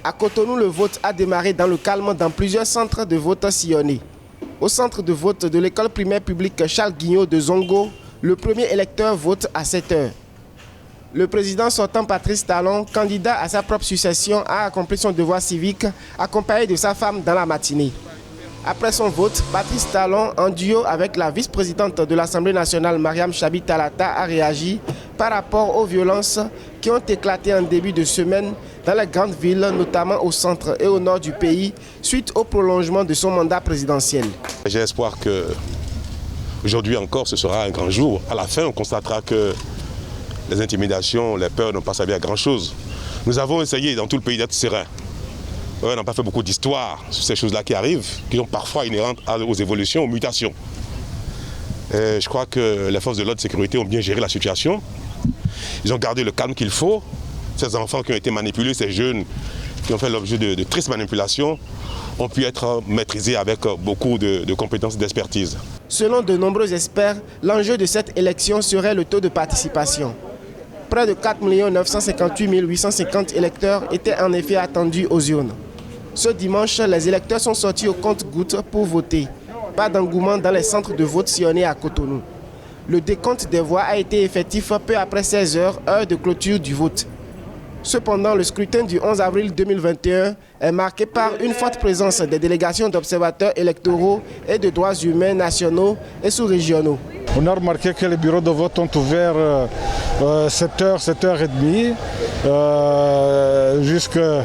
À Cotonou, le vote a démarré dans le calme dans plusieurs centres de vote sillonnés. Au centre de vote de l'école primaire publique Charles Guignot de Zongo, le premier électeur vote à 7 heures. Le président sortant Patrice Talon, candidat à sa propre succession, a accompli son devoir civique accompagné de sa femme dans la matinée. Après son vote, Patrice Talon, en duo avec la vice-présidente de l'Assemblée nationale, Mariam Chabi Talata, a réagi par rapport aux violences qui ont éclaté en début de semaine dans les grandes villes, notamment au centre et au nord du pays, suite au prolongement de son mandat présidentiel. J'ai espoir qu'aujourd'hui encore, ce sera un grand jour. À la fin, on constatera que les intimidations, les peurs n'ont pas servi à grand-chose. Nous avons essayé dans tout le pays d'être sereins. On n'a pas fait beaucoup d'histoire sur ces choses-là qui arrivent, qui sont parfois inhérentes aux évolutions, aux mutations. Et je crois que les forces de l'ordre de sécurité ont bien géré la situation. Ils ont gardé le calme qu'il faut. Ces enfants qui ont été manipulés, ces jeunes qui ont fait l'objet de tristes manipulations, ont pu être maîtrisés avec beaucoup de compétences et d'expertise. Selon de nombreux experts, l'enjeu de cette élection serait le taux de participation. Près de 4 958 850 électeurs étaient en effet attendus aux urnes. Ce dimanche, les électeurs sont sortis au compte-gouttes pour voter. Pas d'engouement dans les centres de vote sillonnés à Cotonou. Le décompte des voix a été effectif peu après 16 heures, heure de clôture du vote. Cependant, le scrutin du 11 avril 2021 est marqué par une forte présence des délégations d'observateurs électoraux et de droits humains nationaux et sous-régionaux. On a remarqué que les bureaux de vote ont ouvert 7h, 7h30, jusqu'à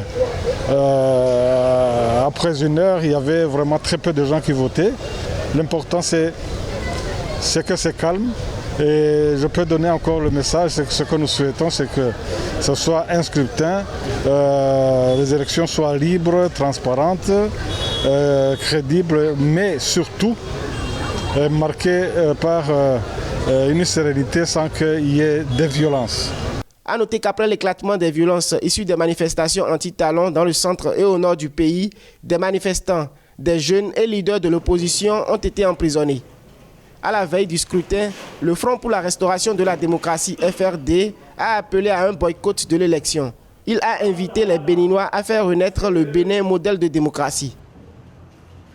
après 1h, il y avait vraiment très peu de gens qui votaient. L'important, c'est que c'est calme. Et je peux donner encore le message, c'est que ce que nous souhaitons, c'est que ce soit un scrutin, les élections soient libres, transparentes, crédibles, mais surtout marquées par une sérénité sans qu'il y ait de violence. A noter qu'après l'éclatement des violences issues des manifestations anti-Talon dans le centre et au nord du pays, des manifestants, des jeunes et leaders de l'opposition ont été emprisonnés. À la veille du scrutin, le Front pour la restauration de la démocratie FRD a appelé à un boycott de l'élection. Il a invité les Béninois à faire renaître le Bénin modèle de démocratie.